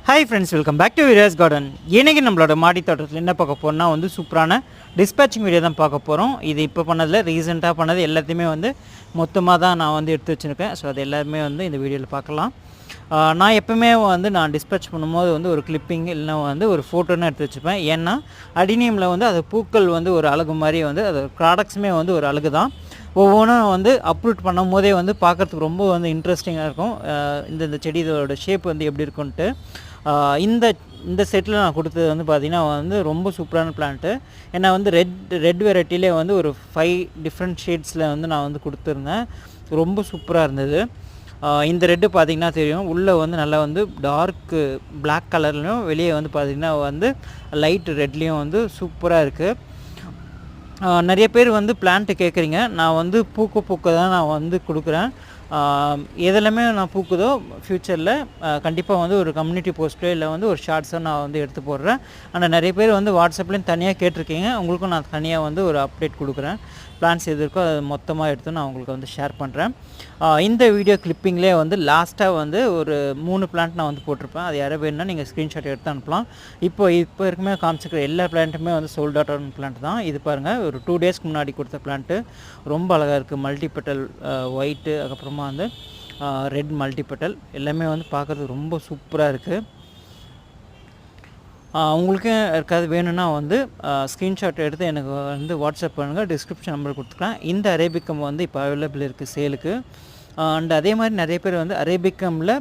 Hi friends, welcome back to Veera's garden. இன்றைக்கி நம்மளோட மாடி தோட்டத்தில் என்ன பார்க்க போகிறோம்னா சூப்பரான டிஸ்பேச்சிங் வீடியோ தான் பார்க்க போகிறோம். இது இப்போ பண்ணதில் ரீசெண்டாக பண்ணது எல்லாத்தையுமே மொத்தமாக தான் நான் எடுத்து வச்சுருக்கேன். ஸோ அது எல்லாருமே இந்த வீடியோவில் பார்க்கலாம். நான் எப்போவுமே நான் டிஸ்பேச் பண்ணும்போது ஒரு கிளிப்பிங் இல்லைனா ஒரு ஃபோட்டோன்னு எடுத்து வச்சுப்பேன். ஏன்னா அடினியமில் அது பூக்கள் ஒரு அழகு மாதிரி அது ப்ராடக்ட்ஸுமே ஒரு அழகு தான். ஒவ்வொன்றும் அப்ரூட் பண்ணும் போதே பார்க்குறதுக்கு ரொம்ப இன்ட்ரெஸ்டிங்காக இருக்கும். இந்த செடி இதோட ஷேப் எப்படி இருக்குன்ட்டு இந்த செட்டில் நான் கொடுத்தது பார்த்திங்கன்னா ரொம்ப சூப்பரான பிளான்ட்டு. ஏன்னா ரெட் வெரைட்டிலே ஒரு 5 டிஃப்ரெண்ட் ஷேட்ஸில் நான் கொடுத்துருந்தேன். ரொம்ப சூப்பராக இருந்தது. இந்த ரெட்டு பார்த்திங்கன்னா தெரியும், உள்ளே நல்லா டார்க்கு பிளாக் கலர்லையும் வெளியே பார்த்திங்கன்னா லைட் ரெட்லேயும் சூப்பராக இருக்குது. நிறைய பேர் பிளான்ட்டு கேட்குறீங்க. நான் பூக்க தான் நான் கொடுக்குறேன். எதெல்லாமே நான் பூக்குதோ ஃப்யூச்சரில் கண்டிப்பாக ஒரு கம்யூனிட்டி போஸ்ட்டோ இல்லை ஒரு ஷார்ட்ஸோ நான் எடுத்து போடுறேன். ஆனால் நிறைய பேர் வாட்ஸ்அப்லேயும் தனியாக கேட்டிருக்கீங்க. உங்களுக்கும் நான் தனியாக ஒரு அப்டேட் கொடுக்குறேன். பிளான்ஸ் எது இருக்கோ அதை மொத்தமாக எடுத்து நான் உங்களுக்கு ஷேர் பண்ணுறேன். இந்த வீடியோ கிளிப்பிங்லேயே லாஸ்ட்டாக ஒரு 3 பிளான்ட் நான் போட்டிருப்பேன். அது யாரோ வேணுன்னா நீங்கள் ஸ்க்ரீன்ஷாட் எடுத்து அனுப்பலாம். இப்போ இருக்குமே காமிச்சிக்கிற எல்லா பிளான்ட்டுமே சோல்ட் அவுட் ஆன பிளான்ட் தான். இது பாருங்கள், ஒரு 2 டேஸ்க்கு முன்னாடி கொடுத்த பிளான்ட்டு ரொம்ப அழகாக இருக்குது. மல்டிபெட்டல் ஒயிட்டு, அதுக்கப்புறமா ரெட் மல்டிபெட்டல் எல்லாமே பார்க்குறதுக்கு ரொம்ப சூப்பராக இருக்குது. உங்களுக்கு யாருக்காவது வேணும்னா ஸ்க்ரீன்ஷாட் எடுத்து எனக்கு வாட்ஸ்அப் பண்ணுங்கள். டிஸ்கிரிப்ஷன் நம்பர் கொடுத்துக்கலாம். இந்த அரேபிக்கம் இப்போ அவைலபிள் இருக்குது சேலுக்கு. அண்ட் அதே மாதிரி நிறைய பேர் அரேபிக்கமில்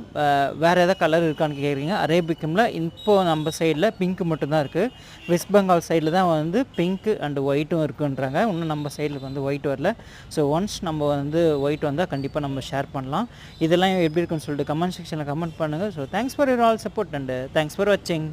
வேறு எதாவது கலர் இருக்கான்னு கேட்குறீங்க. அரேபிக்கமில் இப்போது நம்ம சைடில் பிங்க்கு மட்டும்தான் இருக்குது. வெஸ்ட் பெங்கால் சைடில் தான் பிங்க்கு அண்டு ஒயிட்டும் இருக்குன்றாங்க. இன்னும் நம்ம சைடில் ஒயிட் வரல. ஸோ ஒன்ஸ் நம்ம ஒயிட் வந்தால் கண்டிப்பாக நம்ம ஷேர் பண்ணலாம். இதெல்லாம் எப்படி இருக்குன்னு சொல்லிட்டு கமெண்ட் செக்ஷனில் கமெண்ட் பண்ணுங்கள். So thanks for your all support and thanks for வாட்சிங்.